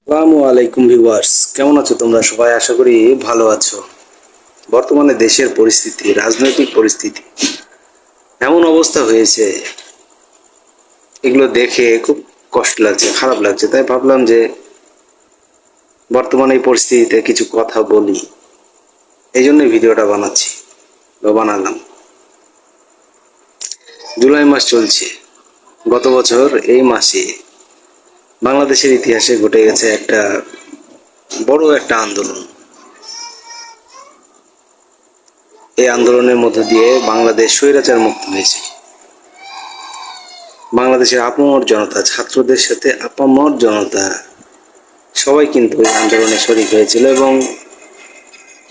আসসালামু আলাইকুম ভিউয়ার্স, কেমন আছো তোমরা সবাই? আশা করি ভালো আছো। বর্তমানে দেশের পরিস্থিতি, রাজনৈতিক পরিস্থিতি এমন অবস্থা হয়েছে, এগুলো দেখে খুব কষ্ট লাগছে, খারাপ লাগছে। তাই ভাবলাম যে বর্তমানে এই পরিস্থিতিতে কিছু কথা বলি, এই জন্যই ভিডিওটা বানাচ্ছি বা বানালাম। জুলাই মাস চলছে। গত বছর এই মাসে বাংলাদেশের ইতিহাসে ঘটে গেছে একটা বড় একটা আন্দোলন। এই আন্দোলনের মধ্য দিয়ে বাংলাদেশ স্বৈরাচার মুক্ত হয়েছে। বাংলাদেশের আপামর জনতা, ছাত্রদের সাথে আপামর জনতা সবাই কিন্তু এই আন্দোলনে শরিক হয়েছিল এবং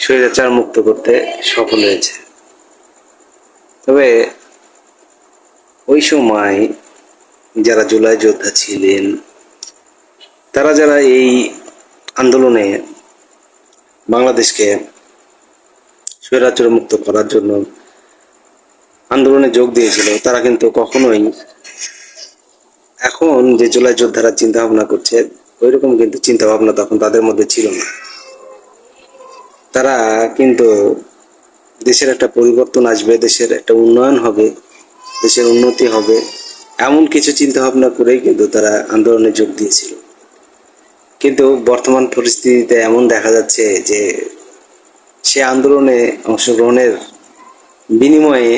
স্বৈরাচার মুক্ত করতে সফল হয়েছে। তবে ওই সময় যারা জুলাই যোদ্ধা ছিলেন, তারা যারা এই আন্দোলনে বাংলাদেশকে স্বৈরাচার মুক্ত করার জন্য আন্দোলনে যোগ দিয়েছিল, তারা কিন্তু কখনোই এখন যে জুলাই যোদ্ধারা চিন্তা ভাবনা করছে ওইরকম কিন্তু চিন্তা ভাবনা তখন তাদের মধ্যে ছিল না। তারা কিন্তু দেশের একটা পরিবর্তন আসবে, দেশের একটা উন্নয়ন হবে, দেশের উন্নতি হবে, এমন কিছু চিন্তা ভাবনা করেই কিন্তু তারা আন্দোলনে যোগ দিয়েছিল। কিন্তু বর্তমান পরিস্থিতিতে এমন দেখা যাচ্ছে যে সে আন্দোলনে অংশগ্রহণের বিনিময়ে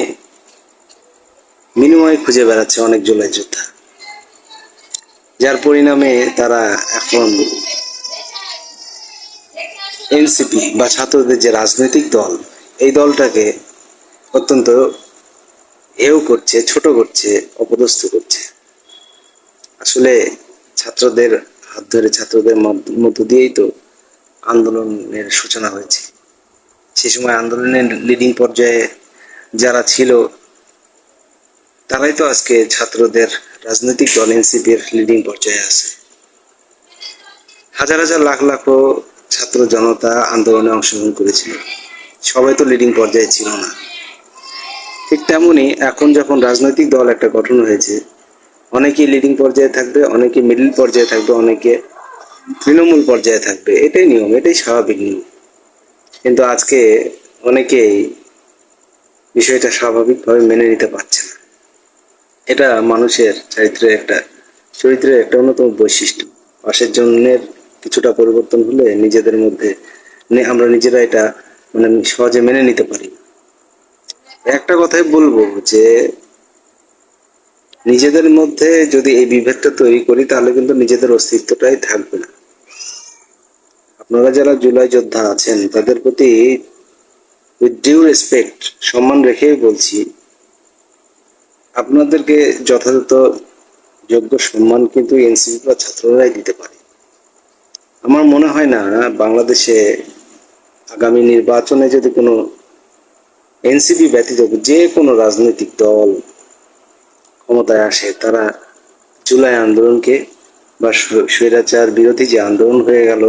বিনিময়ে খুঁজে বেড়াচ্ছে অনেক জুলাই যোদ্ধা, যার পরিণামে তারা এখন এনসিপি বা ছাত্রদের যে রাজনৈতিক দল, এই দলটাকে অত্যন্ত হেয় করছে, ছোট করছে, অপদস্থ করছে। আসলে ছাত্রদের হাত ধরে, ছাত্রদের মধ্য দিয়েই তো আন্দোলনের সূচনা হয়েছে। সে সময় আন্দোলনের লিডিং পর্যায়ে যারা ছিল, তারাই তো আজকে ছাত্রদের রাজনৈতিক দল এনসিপির লিডিং পর্যায়ে আছে। হাজার হাজার লাখ লাখ ছাত্র জনতা আন্দোলনে অংশগ্রহণ করেছিল, সবাই তো লিডিং পর্যায়ে ছিল না। ঠিক তেমনি এখন যখন রাজনৈতিক দল একটা গঠন হয়েছে, অনেকেই লিডিং পর্যায়ে থাকবে, অনেকে মিডল পর্যায়ে থাকবে, অনেকে তৃণমূল পর্যায়ে থাকবে। এটাই নিয়ম, এটাই স্বাভাবিক নিয়ম। কিন্তু আজকে অনেকেই বিষয়টা স্বাভাবিকভাবে মেনে নিতে পারছে না। এটা মানুষের চরিত্রের একটা অন্যতম বৈশিষ্ট্য। পাশের জনের কিছুটা পরিবর্তন হলে নিজেদের মধ্যে আমরা নিজেরা এটা মানে সহজে মেনে নিতে পারি। একটা কথাই বলবো যে নিজেদের মধ্যে যদি এই বিভেদটা তৈরি করি, তাহলে কিন্তু নিজেদের অস্তিত্বটাই থাকবে না। আপনারা যারা জুলাই যোদ্ধা আছেন, তাদের প্রতি উইথ ডিউ রেসপেক্ট, সম্মান রেখেই বলছি, আপনাদেরকে যথাযথ যোগ্য সম্মান কিন্তু এনসিপি বা ছাত্ররাই দিতে পারে। আমার মনে হয় না বাংলাদেশে আগামী নির্বাচনে যদি কোনো এনসিপি ব্যতীত যে কোনো রাজনৈতিক দল ক্ষমতায় আসে, তারা জুলাই আন্দোলনকে বা স্বৈরাচার বিরোধী যে আন্দোলন হয়ে গেল,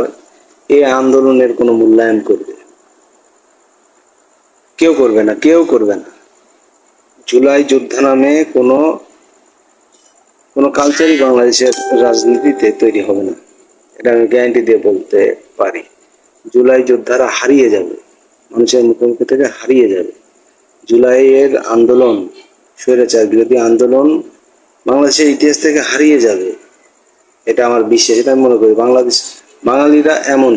এই আন্দোলনের কোনো মূল্যায়ন করবে? কেউ করবে না, কেউ করবে না। জুলাই যোদ্ধা নামে কোনো কোনো কালচারই বাংলাদেশের রাজনীতিতে তৈরি হবে না, এটা আমি গ্যারান্টি দিয়ে বলতে পারি। জুলাই যোদ্ধারা হারিয়ে যাবে, মানুষের মুখোমুখি থেকে হারিয়ে যাবে। জুলাইয়ের আন্দোলন, স্বৈরাচার বিরোধী আন্দোলন বাংলাদেশের ইতিহাস থেকে হারিয়ে যাবে, এটা আমার বিশ্বাস। এটা আমি মনে করি বাঙালিরা এমন,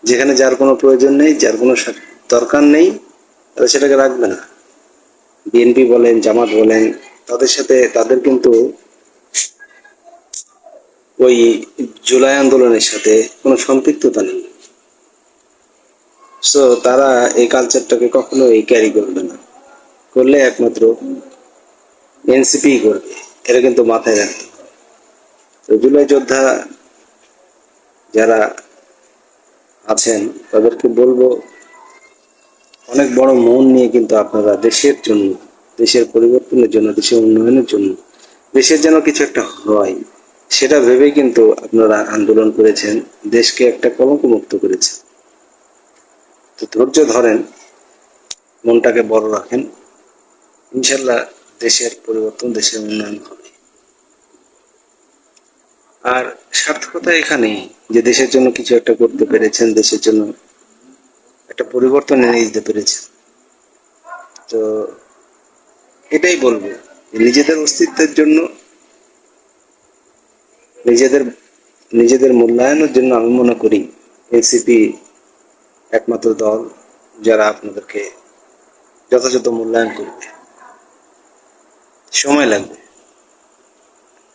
যেখানে যার কোনো প্রয়োজন নেই, যার কোনো দরকার নেই, তারা সেটাকে রাখবে না। বিএনপি বলেন, জামাত বলেন, তাদের সাথে তাদের কিন্তু ওই জুলাই আন্দোলনের সাথে কোনো সম্পৃক্ততা নেই। সো তারা এই কালচারটাকে কখনোই ক্যারি করবে না, করলে একমাত্র এনসিপি করবে। এটা কিন্তু মাথায় রাখতে হবে। তো জুলাই যোদ্ধা যারা আছেন, তাদেরকে বলবো, অনেক বড় মন নিয়ে কিন্তু আপনারা দেশের জন্য, দেশের পরিবর্তনের জন্য, দেশের উন্নয়নের জন্য, দেশের যেন কিছু একটা হয়, সেটা ভেবেই কিন্তু আপনারা আন্দোলন করেছেন, দেশকে একটা কলঙ্কমুক্ত করেছেন। তো ধৈর্য ধরেন, মনটাকে বড় রাখেন, ইনশাল্লাহ দেশের পরিবর্তন, দেশের উন্নয়ন হবে। আর সার্থকতা এখানেই যে দেশের জন্য কিছু একটা করতে পেরেছেন, দেশের জন্য একটা পরিবর্তন এনে দিতে পেরেছেন। তো এটাই বলবো যে নিজেদের অস্তিত্বের জন্য, নিজেদের নিজেদের মূল্যায়নের জন্য আমি মনে করি এনসিপি একমাত্র দল যারা আপনাদেরকে যথাযথ মূল্যায়ন করবে। সময় লাগবে।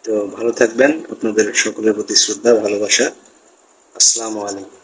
তো ভালো থাকবেন, আপনাদের সকলের প্রতি শ্রদ্ধা ভালোবাসা। আসসালামু আলাইকুম।